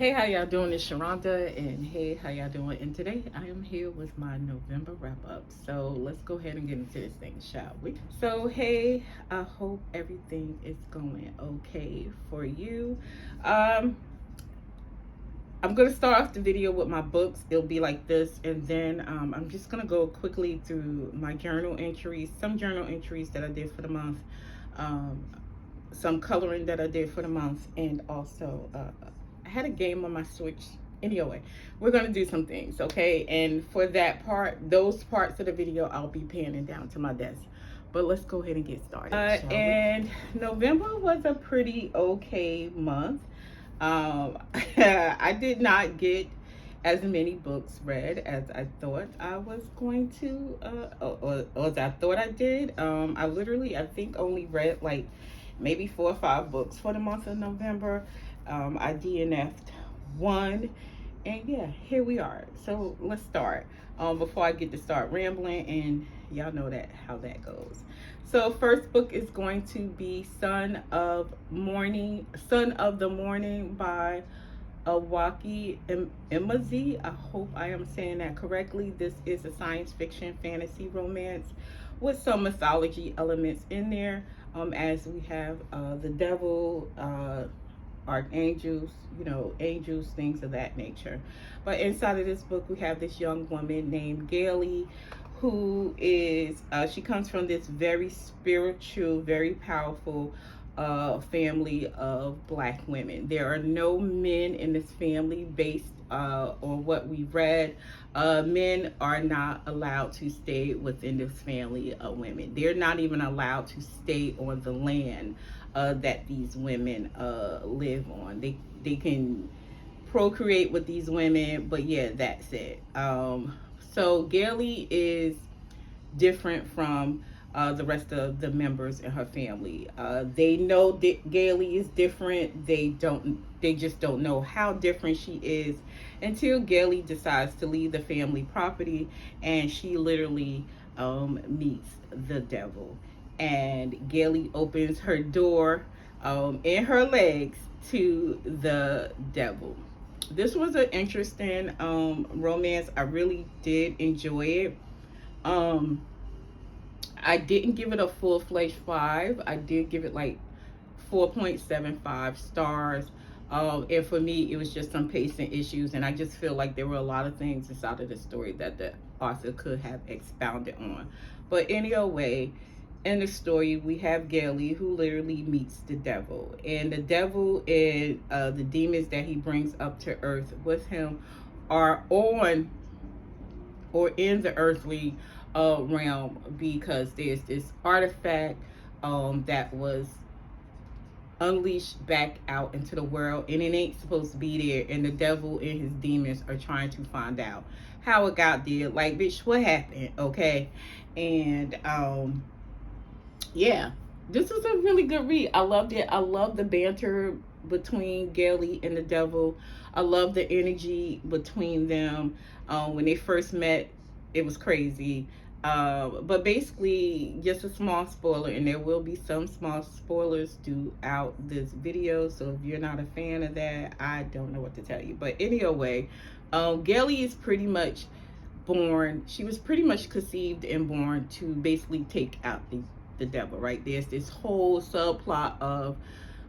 Hey, how y'all doing? It's Sharonda, and hey, how y'all doing? And today I am here with my November wrap up. So let's go ahead and get into this thing, shall we? So, hey, I hope everything is going okay for you. Um, I'm gonna start off the video with my books. It'll be like this, and then I'm just gonna go quickly through my journal entries, some journal entries that I did for the month, um, some coloring that I did for the month, and also I had a game on my Switch. Anyway, we're gonna do some things, okay? And for that part, those parts of the video, I'll be panning down to my desk. But let's go ahead and get started. And November was a pretty okay month. I did not get as many books read as I thought I was going to, or as I thought I did. I think only read like maybe 4 or 5 books for the month of November. I DNF'd one, and yeah, here we are. So let's start. Before I get to start rambling, and y'all know that how that goes. So first book is going to be Son of the Morning by akwaeke emezi. I hope I am saying that correctly. This is a science fiction fantasy romance with some mythology elements in there. As we have the devil, archangels, angels, things of that nature. But inside of this book, we have this young woman named Gailey, who is, she comes from this very spiritual, very powerful family of Black women. There are no men in this family based on what we read. Men are not allowed to stay within this family of women. They're not even allowed to stay on the land that these women live on. They can procreate with these women, but yeah, that's it. So Gailey is different from the rest of the members in her family. They know that Gailey is different. They just don't know how different she is until Gailey decides to leave the family property, and she literally meets the devil. And Gailey opens her door and her legs to the devil. This was an interesting romance. I really did enjoy it. I didn't give it a full-fledged 5. I did give it like 4.75 stars. And for me, it was just some pacing issues, and I just feel like there were a lot of things inside of the story that the author could have expounded on. But anyway, in the story, we have Gailey, who literally meets the devil, and the devil and the demons that he brings up to earth with him are on or in the earthly realm, because there's this artifact that was unleashed back out into the world, and it ain't supposed to be there, and the devil and his demons are trying to find out how it got there. Like, bitch, what happened? Okay. And yeah, this was a really good read. I loved it. I love the banter between Gailey and the devil. I love the energy between them. When they first met, it was crazy. But basically, just a small spoiler, and there will be some small spoilers throughout this video. So if you're not a fan of that, I don't know what to tell you. But anyway, Gailey is pretty much born. She was pretty much conceived and born to basically take out the devil, right? There's this whole subplot of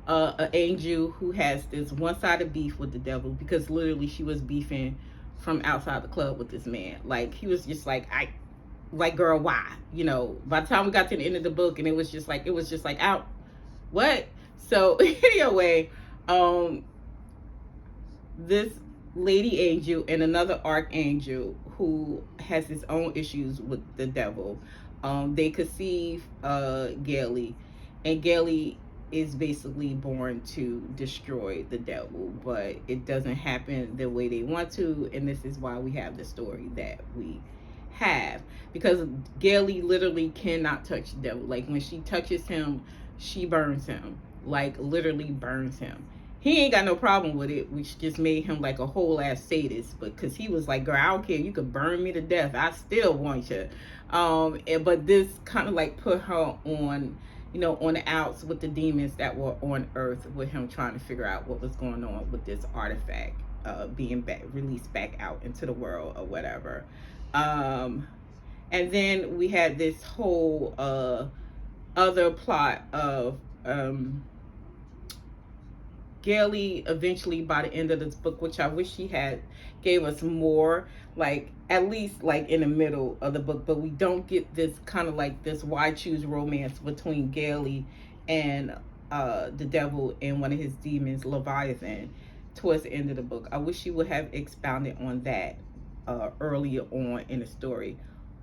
an angel who has this one-sided beef with the devil, because literally she was beefing from outside the club with this man. Like, he was just like, girl, why? By the time we got to the end of the book, and it was just like out, what? So anyway, this lady angel and another archangel who has his own issues with the devil, they conceive Gailey, and Gailey is basically born to destroy the devil, but it doesn't happen the way they want to, and this is why we have the story that we have, because Gailey literally cannot touch the devil. Like, when she touches him, she burns him, like literally burns him. He ain't got no problem with it, which just made him like a whole ass sadist. But because he was like, girl, I don't care, you could burn me to death, I still want you. But this kind of like put her on on the outs with the demons that were on Earth, with him trying to figure out what was going on with this artifact being released back out into the world or whatever. And then we had this whole other plot of Gailey eventually, by the end of this book, which I wish she had gave us more, like at least like in the middle of the book, but we don't get this kind of like this why choose romance between Gailey and the devil and one of his demons, Leviathan, towards the end of the book. I wish she would have expounded on that earlier on in the story,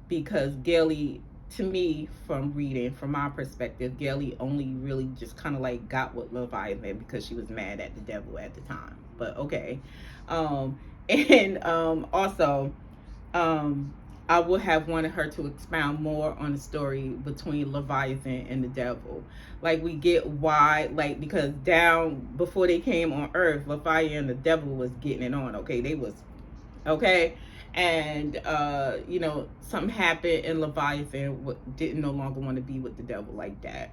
because Gailey, to me, from reading, from my perspective, Gailey only really just kind of like got with Leviathan because she was mad at the devil at the time. But okay. Also, I would have wanted her to expound more on the story between Leviathan and the devil. Like, we get why, like, because down before they came on Earth, Leviathan and the devil was getting it on. Okay, they was okay. And something happened and Leviathan didn't no longer want to be with the devil like that.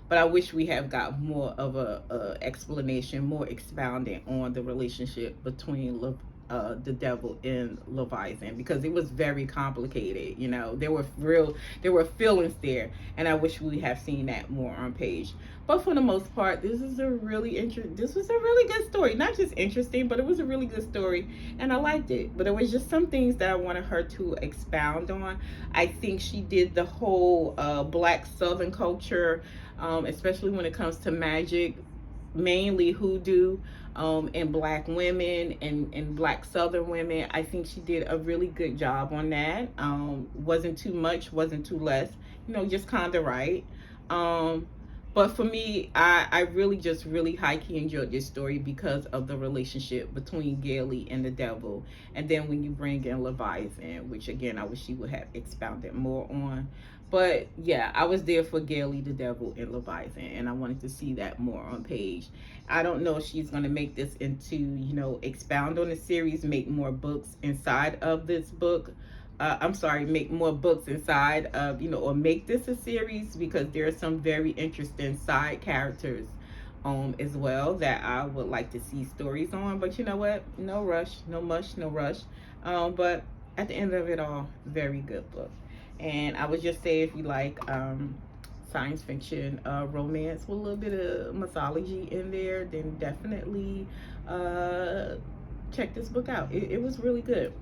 But I wish we have got more of a explanation, more expounding on the relationship between the devil and Leviathan, because it was very complicated. There were feelings there, and I wish we have seen that more on page. But for the most part, this was a really good story. Not just interesting, but it was a really good story, and I liked it. But there was just some things that I wanted her to expound on. I think she did the whole Black Southern culture, especially when it comes to magic, mainly hoodoo, and Black women and Black Southern women. I think she did a really good job on that. Wasn't too much, wasn't too less, just kind of right. But for me, I really just really high-key enjoyed this story because of the relationship between Gailey and the devil. And then when you bring in Leviathan, which again, I wish she would have expounded more on. But yeah, I was there for Gailey, the devil, and Leviathan, and I wanted to see that more on page. I don't know if she's going to make this into, expound on the series, make more books inside of this book. Make more books inside of, or make this a series, because there are some very interesting side characters as well that I would like to see stories on. But you know what? No rush, no mush, no rush. But at the end of it all, very good book. And I would just say, if you like science fiction, romance with a little bit of mythology in there, then definitely check this book out. It was really good.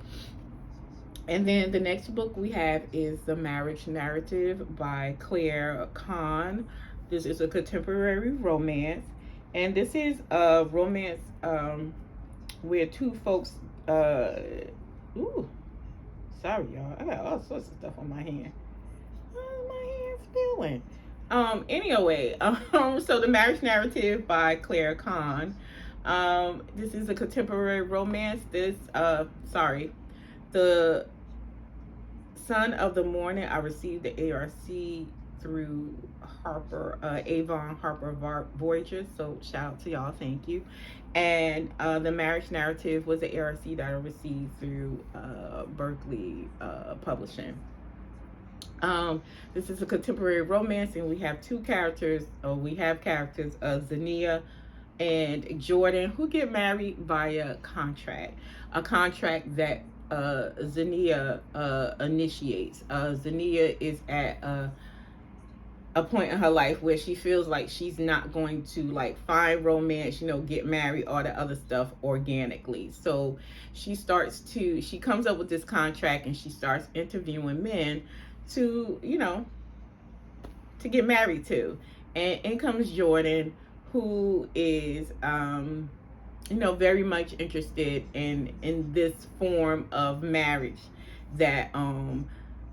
And then the next book we have is The Marriage Narrative by Claire Kane. This is a contemporary romance. And this is a romance where two folks, ooh, sorry y'all, I got all sorts of stuff on my hand. Why my hand spilling? Anyway, so The Marriage Narrative by Claire Kane. This is a contemporary romance. The Son of the Morning, I received the ARC through Avon Harper Voyager, so shout out to y'all, thank you. And The Marriage Narrative was the ARC that I received through Berkeley Publishing. This is a contemporary romance, and we have characters, Zakiya and Jordan, who get married via contract. A contract that Zakiya initiates. Zakiya is at a point in her life where she feels like she's not going to like find romance, get married, all the other stuff organically. So she comes up with this contract, and she starts interviewing men to get married to. And in comes Jordan, who is very much interested in this form of marriage that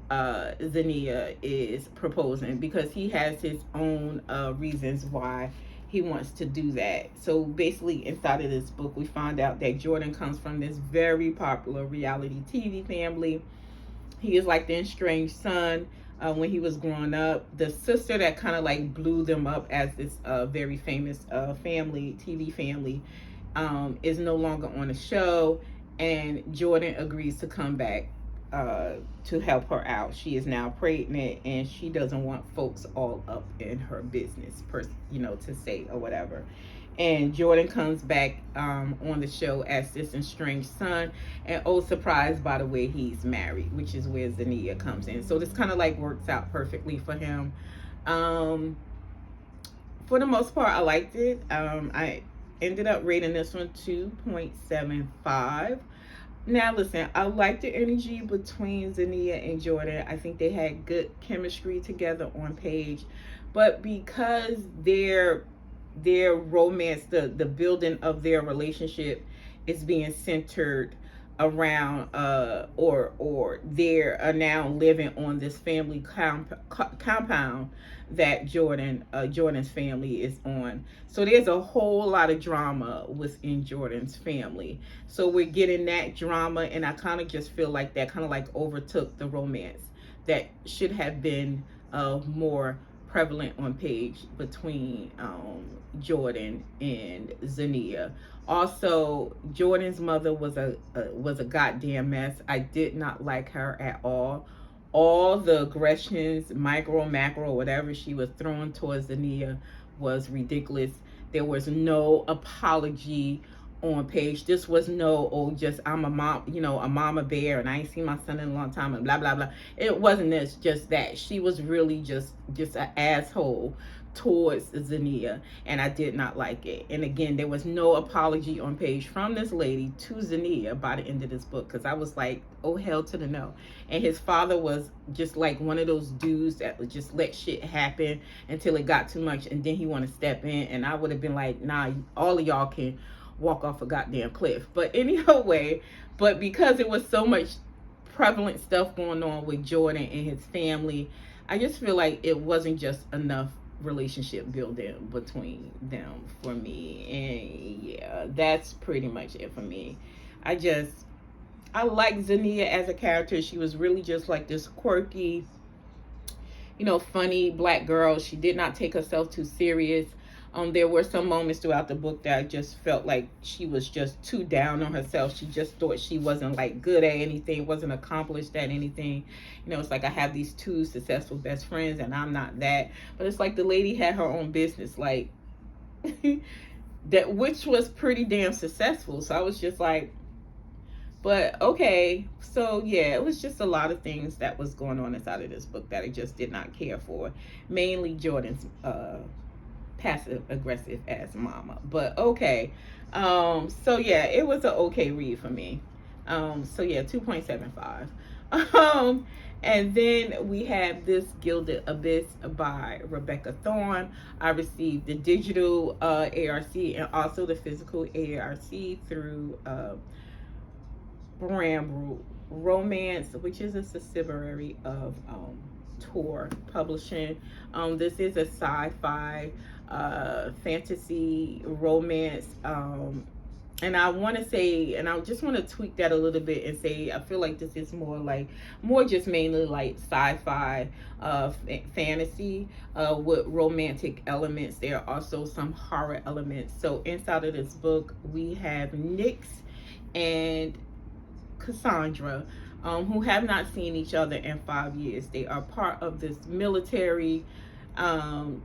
Zakiya is proposing, because he has his own reasons why he wants to do that. So basically, inside of this book, we find out that Jordan comes from this very popular reality TV family. He is like the estranged son. When he was growing up, the sister that kind of like blew them up as this very famous TV family, is no longer on the show, and Jordan agrees to come back to help her out. She is now pregnant, and she doesn't want folks all up in her business, to say or whatever. And Jordan comes back on the show as this estranged son, and oh surprise, by the way, he's married, which is where Zakiya comes in. So this kind of like works out perfectly for him. For the most part, I liked it. I ended up rating this one 2.75. Now listen, I like the energy between Zakiya and Jordan. I think they had good chemistry together on page, but because their romance, the building of their relationship is being centered around or they're now living on this family compound that Jordan's family is on. So there's a whole lot of drama within Jordan's family. So we're getting that drama, and I kind of just feel like that kind of like overtook the romance that should have been more prevalent on page between Jordan and Zakiya. Also, Jordan's mother was a goddamn mess. I did not like her at all. All the aggressions, micro, macro, whatever she was throwing towards Zakiya was ridiculous. There was no apology on page. This was no, oh, just I'm a mom, a mama bear, and I ain't seen my son in a long time, and blah blah blah. It wasn't this, just that. She was really just an asshole towards Zakiya, and I did not like it. And again, there was no apology on page from this lady to Zakiya by the end of this book, because I was like, oh hell to the no. And his father was just like one of those dudes that would just let shit happen until it got too much, and then he want to step in, and I would have been like, nah, all of y'all can walk off a goddamn cliff. But anyway, but because it was so much prevalent stuff going on with Jordan and his family, I just feel like it wasn't just enough relationship building between them for me. And yeah, that's pretty much it for me. I like Zakiya as a character. She was really just like this quirky, funny black girl. She did not take herself too serious. There were some moments throughout the book that I just felt like she was just too down on herself. She just thought she wasn't like good at anything, wasn't accomplished at anything. It's like I have these two successful best friends and I'm not that. But it's like the lady had her own business, like that, which was pretty damn successful. So I was just like, but okay. So yeah, it was just a lot of things that was going on inside of this book that I just did not care for. Mainly Jordan's passive aggressive ass mama, but okay. So yeah, it was an okay read for me. So yeah, 2.75. And then we have this Gilded Abyss by Rebecca Thorne. I received the digital ARC and also the physical ARC through Bramble Romance, which is a subsidiary of Tor Publishing. This is a sci-fi fantasy romance, and I want to say, and I just want to tweak that a little bit and say I feel like this is more just mainly like sci-fi fantasy with romantic elements. There are also some horror elements. So inside of this book we have Nyx and Cassandra, who have not seen each other in 5 years. They are part of this military, and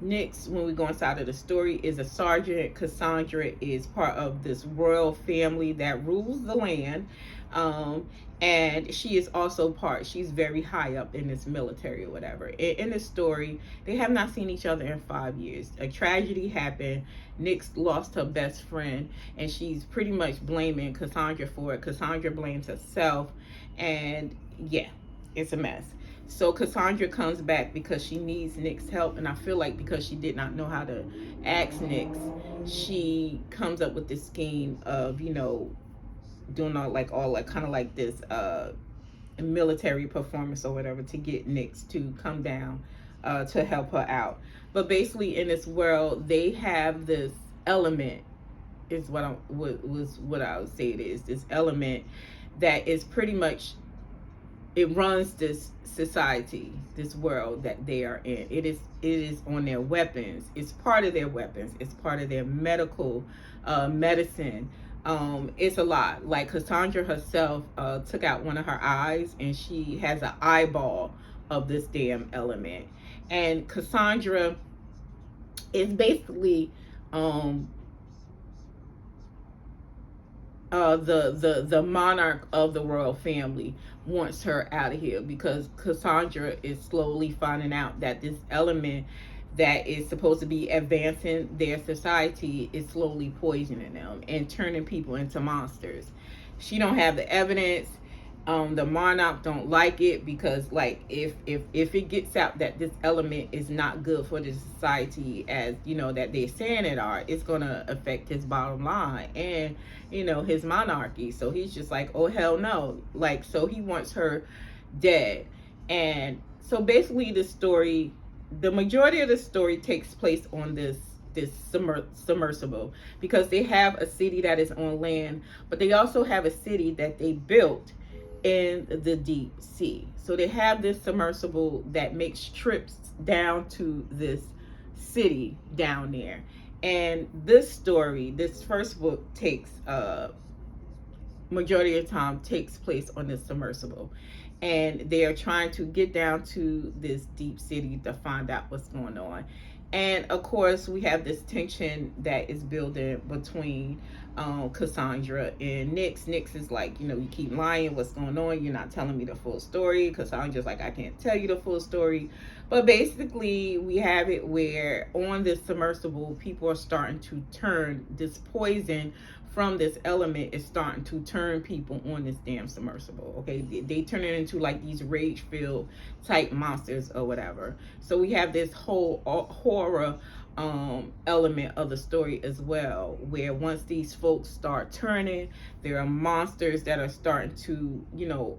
Nyx, when we go inside of the story, is a sergeant. Cassandra is part of this royal family that rules the land, and she is also she's very high up in this military or whatever. In this story, they have not seen each other in 5 years. A tragedy happened. Nyx lost her best friend, and she's pretty much blaming Cassandra for it. Cassandra blames herself, and yeah, it's a mess. So Cassandra comes back because she needs Nyx's help, and I feel like because she did not know how to ask Nyx, she comes up with this scheme of, doing all kind of like this military performance or whatever to get Nyx to come down to help her out. But basically in this world, they have this element, is what I would say it is, this element that is pretty much, it runs this society, this world that they are in. It is on their weapons. It's part of their weapons. It's part of their medicine It's a lot. Like Cassandra herself took out one of her eyes, and she has an eyeball of this damn element. And Cassandra is basically the monarch of the royal family wants her out of here, because Cassandra is slowly finding out that this element that is supposed to be advancing their society is slowly poisoning them and turning people into monsters. She don't have the evidence. The monarch don't like it, because like if it gets out that this element is not good for the society, as you know that they're saying it are, it's gonna affect his bottom line and his monarchy. So he's just like, oh hell no. Like, so he wants her dead. And so basically the majority of the story takes place on this submersible, because they have a city that is on land, but they also have a city that they built in the deep sea. So they have this submersible that makes trips down to this city down there. And this story, this first book, takes majority of the time takes place on this submersible, and they are trying to get down to this deep city to find out what's going on. And of course we have this tension that is building between Cassandra and Nyx. Nyx is like, you keep lying, what's going on, you're not telling me the full story. Cassandra's like, I can't tell you the full story. But basically we have it where on this submersible, people are starting to turn this poison from this element is starting to turn people on this damn submersible. Okay, they turn it into like these rage-filled type monsters or whatever. So we have this whole horror element of the story as well, where once these folks start turning, there are monsters that are starting to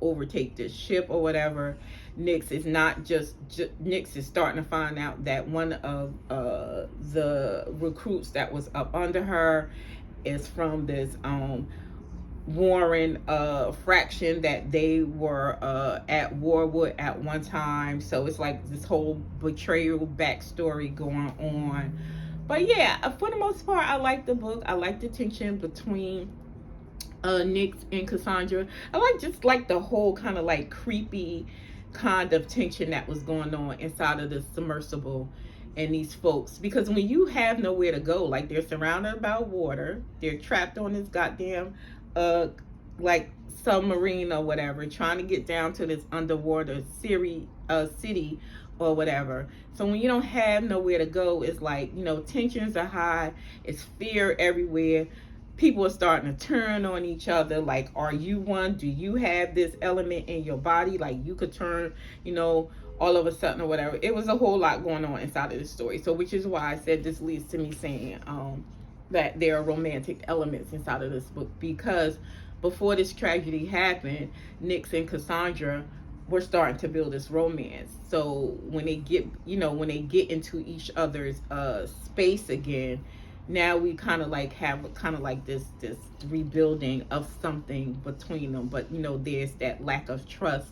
overtake this ship or whatever. Nyx is not just Nyx is starting to find out that one of the recruits that was up under her is from this Warren fraction that they were at war with at one time. So it's like this whole betrayal backstory going on. But yeah, for the most part, I like the book. I like the tension between Nyx and Cassandra. I like the whole kind of like creepy kind of tension that was going on inside of the submersible and these folks, because when you have nowhere to go, like they're surrounded by water, they're trapped on this goddamn like submarine or whatever, trying to get down to this underwater city or whatever. So when you don't have nowhere to go, it's like, tensions are high, it's fear everywhere. People are starting to turn on each other. Like, are you one? Do you have this element in your body? Like, you could turn, all of a sudden or whatever. It was a whole lot going on inside of the story. So which is why I said this leads to me saying that there are romantic elements inside of this book, because before this tragedy happened, Nyx and Cassandra were starting to build this romance. So when they get into each other's space again, now we kind of like have this rebuilding of something between them. But there's that lack of trust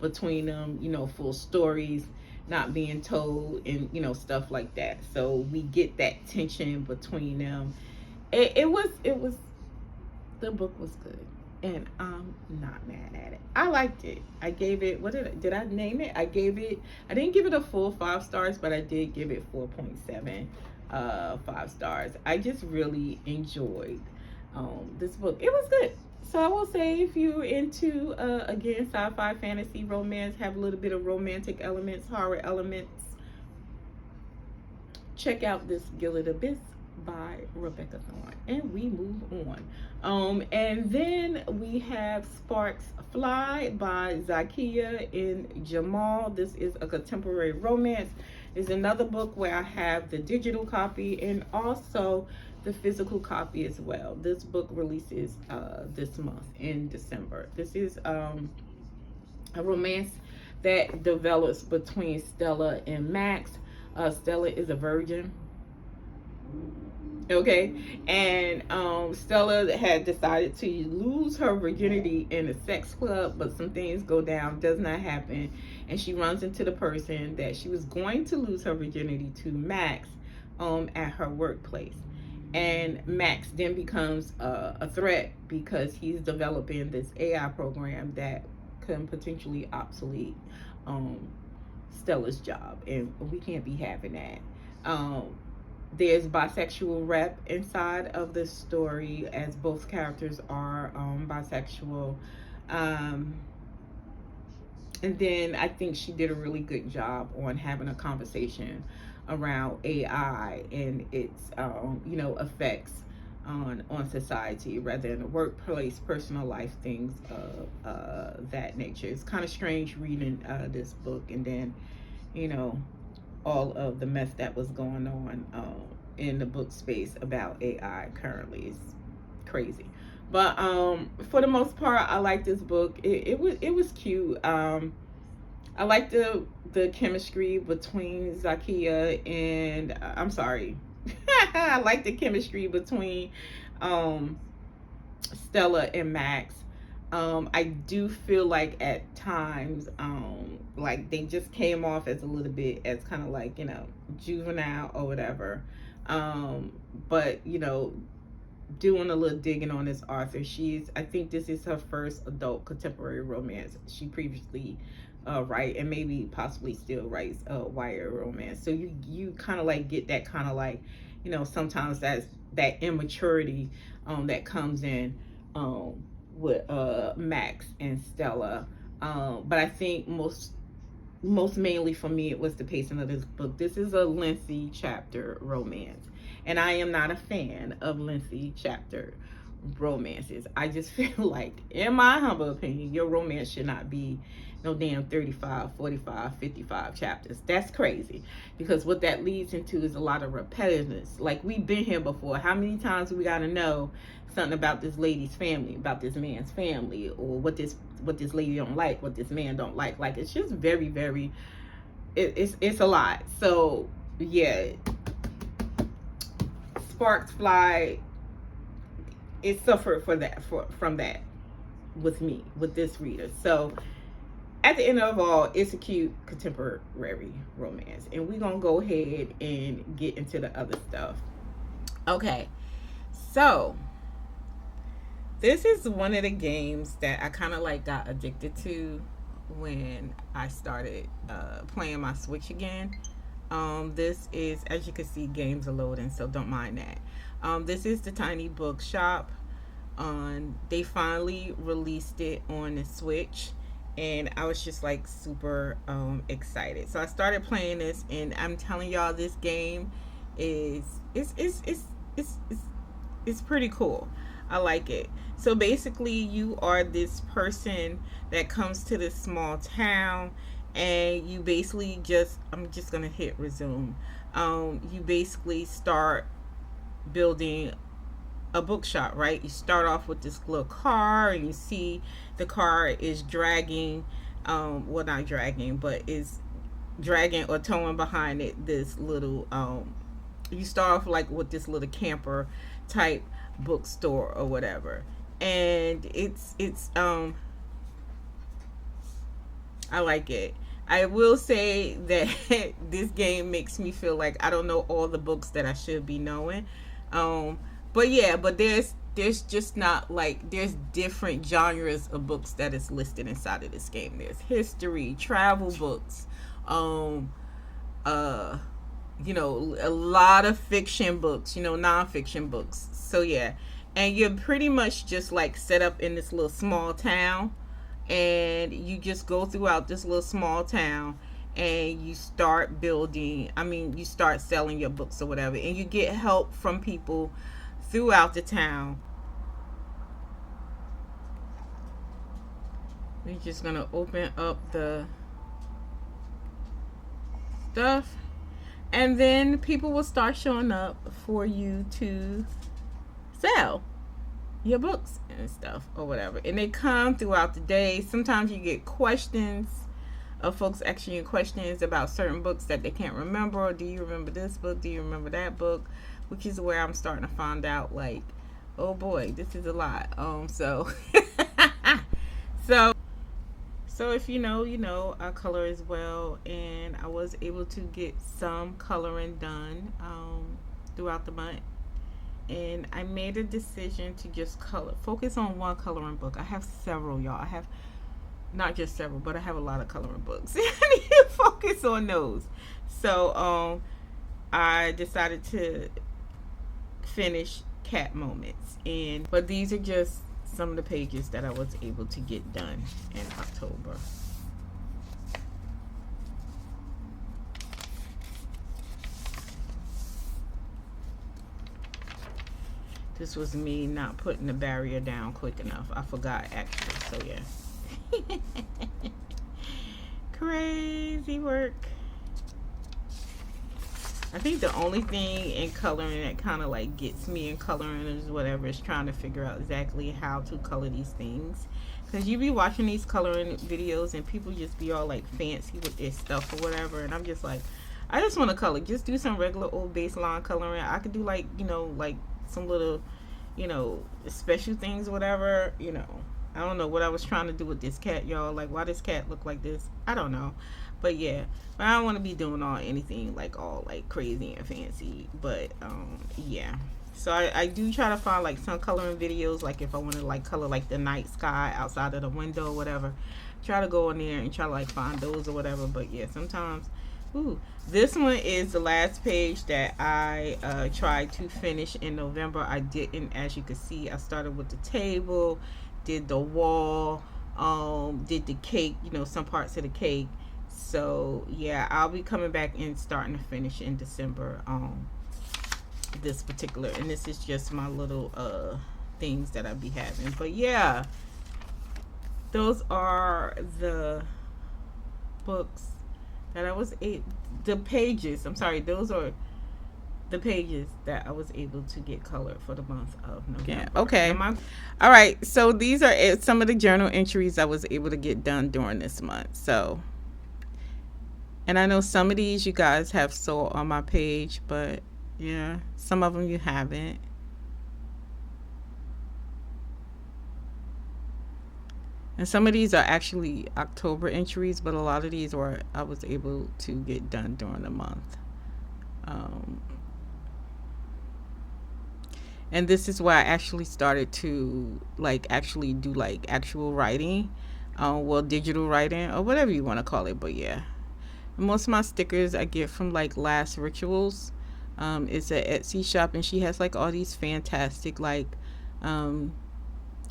between them, full stories not being told and stuff like that. So we get that tension between them. It was the book was good, and I'm not mad at it. I liked it. I gave it, did I name it? I didn't give it a full 5 stars, but I did give it 4.7 5 stars. I just really enjoyed this book. It was good. So I will say, if you're into again, sci-fi, fantasy, romance, have a little bit of romantic elements, horror elements, check out this Gilded Abyss by Rebecca Thorne. And we move on. And then we have Sparks Fly by Zakiya N Jamal. This is a contemporary romance. It's another book where I have the digital copy and also the physical copy as well. This book releases this month in December. This is a romance that develops between Stella and Max. Stella is a virgin. Okay, and Stella had decided to lose her virginity in a sex club, but some things go down, does not happen, and she runs into the person that she was going to lose her virginity to, Max, at her workplace. And Max then becomes a threat because he's developing this AI program that can potentially obsolete um, Stella's job, and we can't be having that. Um, there's bisexual rep inside of the story, as both characters are bisexual. Um, and then I think she did a really good job on having a conversation around AI and its effects on society, rather than the workplace, personal life, things of that nature. It's kind of strange reading this book, and then you know all of the mess that was going on in the book space about AI currently. Is crazy. But for the most part, I like this book. It was cute. I like the chemistry between Zakiya and I'm sorry. I like the chemistry between um Stella and Max. I do feel like at times, like they just came off as a little bit as kind of like, juvenile or whatever. Um, but doing a little digging on this author, I think this is her first adult contemporary romance. She previously write and maybe possibly still writes YA romance. So you kind of like get that kind of like, sometimes that's that immaturity that comes in with Max and Stella. But I think most mainly for me, it was the pacing of this book. This is a lengthy chapter romance, and I am not a fan of lengthy chapter romances. I just feel like, in my humble opinion, your romance should not be no damn 35, 45, 55 chapters. That's crazy, because what that leads into is a lot of repetitiveness. Like, we've been here before. How many times we got to know something about this lady's family, about this man's family, or what this lady don't like, what this man don't like. Like, it's just very, very, it's a lot. So yeah, sparks fly. It suffered from that with me, with this reader. So at the end of all, it's a cute contemporary romance, and we're gonna go ahead and get into the other stuff. Okay, so this is one of the games that I kind of like got addicted to when I started playing my Switch again. This is, as you can see, games are loading, so don't mind that. This is the Tiny Bookshop. They finally released it on the Switch, and I was just like super excited. So I started playing this, and I'm telling y'all, this game is it's pretty cool. I like it. So basically, you are this person that comes to this small town, and you basically I'm just gonna hit resume. You basically start building a bookshop, right? You start off with this little car, and you see the car is dragging, well, not dragging, but is dragging or towing behind it this little, you start off like with this little camper type bookstore or whatever. And it's I like it. I will say that this game makes me feel like I don't know all the books that I should be knowing. But yeah, but there's just not like, there's different genres of books that is listed inside of this game. There's history, travel books, a lot of fiction books, nonfiction books. So yeah, and you're pretty much just like set up in this little small town, and you just go throughout this little small town, and you start building, you start selling your books or whatever, and you get help from people throughout the town. We're just gonna open up the stuff, and then people will start showing up for you to sell your books and stuff or whatever, and they come throughout the day. Sometimes you get questions of folks asking you questions about certain books that they can't remember, or do you remember this book, do you remember that book, which is where I'm starting to find out, like, oh boy, this is a lot. So so if you know, I color as well, and I was able to get some coloring done throughout the month. and I made a decision to just focus on one coloring book. I have several, y'all. I have not just several, but I have a lot of coloring books. I need to focus on those. So I decided to finish Cat Moments, and but these are just some of the pages that I was able to get done in October. This was me not putting the barrier down quick enough. I forgot actually, so yeah. Crazy work. I think the only thing in coloring that kind of like gets me in coloring is whatever is trying to figure out exactly how to color these things. Because you be watching these coloring videos and people just be all like fancy with their stuff or whatever. And I'm just like, I just want to color. Just do some regular old baseline coloring. I could do like, you know, like some little, you know, special things or whatever, you know. I don't know what I was trying to do with this cat, y'all. Like, why this cat look like this? I don't know. But yeah, but I don't want to be doing anything like all like crazy and fancy. But yeah. So I do try to find like some coloring videos, like if I want to like color like the night sky outside of the window or whatever. Try to go in there and try to like find those or whatever. But yeah, sometimes. Ooh, this one is the last page that I tried to finish in November. I didn't, as you can see. I started with the table, did the wall, did the cake, you know, some parts of the cake. So yeah, I'll be coming back and starting to finish in December. This particular, and this is just my little things that I'll be having. But yeah, those are the books that I was the pages. I'm sorry, those are the pages that I was able to get colored for the month of November. Yeah, okay. All right, so these are some of the journal entries I was able to get done during this month. So, and I know some of these you guys have saw on my page, but yeah, some of them you haven't. And some of these are actually October entries, but a lot of these I was able to get done during the month. And this is why I actually started to like actually do like actual writing, well, digital writing or whatever you want to call it. But yeah, and most of my stickers I get from like Last Rituals. It's an Etsy shop, and she has like all these fantastic like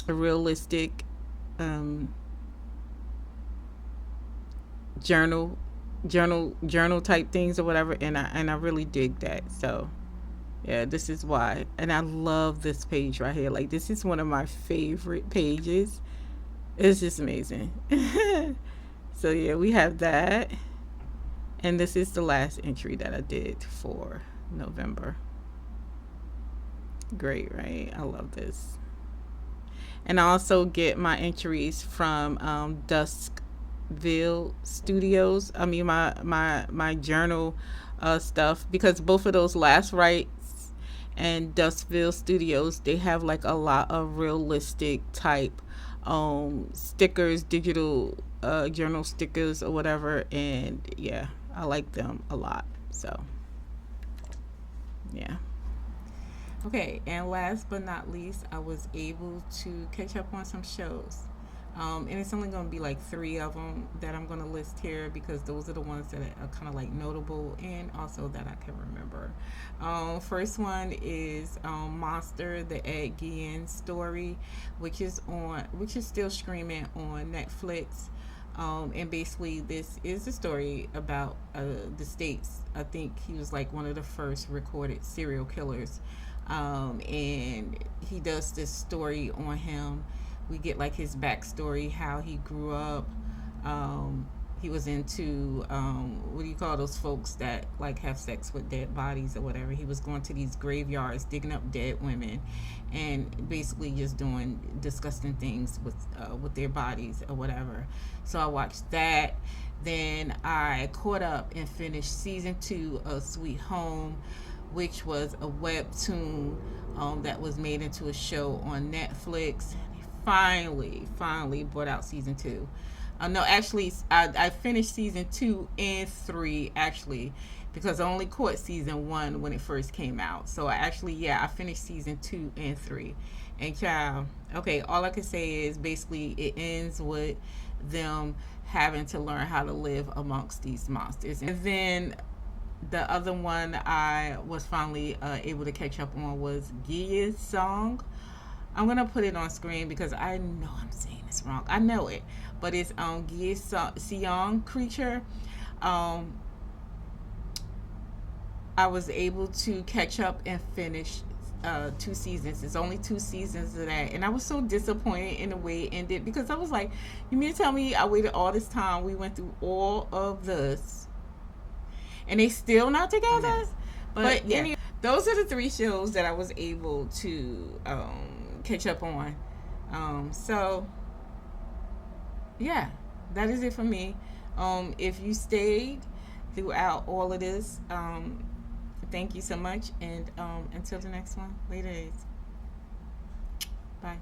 realistic journal type things or whatever, and I really dig that. So yeah, this is why. And I love this page right here. Like, this is one of my favorite pages. It's just amazing. So yeah, we have that, and this is the last entry that I did for November. Great, right? I love this. And I also get my entries from Duskville Studios. I mean, my journal stuff, because both of those, Last Rites and Duskville Studios, they have like a lot of realistic type stickers, digital journal stickers or whatever. And yeah, I like them a lot. So yeah. Okay, and last but not least, I was able to catch up on some shows. And it's only going to be like 3 of them that I'm going to list here, because those are the ones that are kind of like notable and also that I can remember. First one is Monster, the Ed Gein story, which is still streaming on Netflix. And basically this is a story about the States. I think he was like one of the first recorded serial killers. And he does this story on him. We get like his backstory, how he grew up. He was into what do you call those folks that like have sex with dead bodies or whatever. He was going to these graveyards, digging up dead women, and basically just doing disgusting things with their bodies or whatever. So I watched that. Then I caught up and finished season 2 of Sweet Home, which was a webtoon that was made into a show on Netflix. They finally brought out season 2. No, actually, I finished season 2 and 3 actually, because I only caught season 1 when it first came out. So I actually, yeah, I finished season 2 and 3. And child, okay, all I can say is basically it ends with them having to learn how to live amongst these monsters. And then the other one I was finally able to catch up on was Gia's song. I'm gonna put it on screen because I know I'm saying this wrong. I know it, but it's Gia's Siong creature. I was able to catch up and finish 2 seasons. It's only 2 seasons of that, and I was so disappointed in the way it ended because I was like, you mean to tell me I waited all this time, we went through all of this, and they still not together? Yes. But yeah, anyway, those are the 3 shows that I was able to catch up on. So yeah, that is it for me. If you stayed throughout all of this, thank you so much, and until the next one, later days. Bye.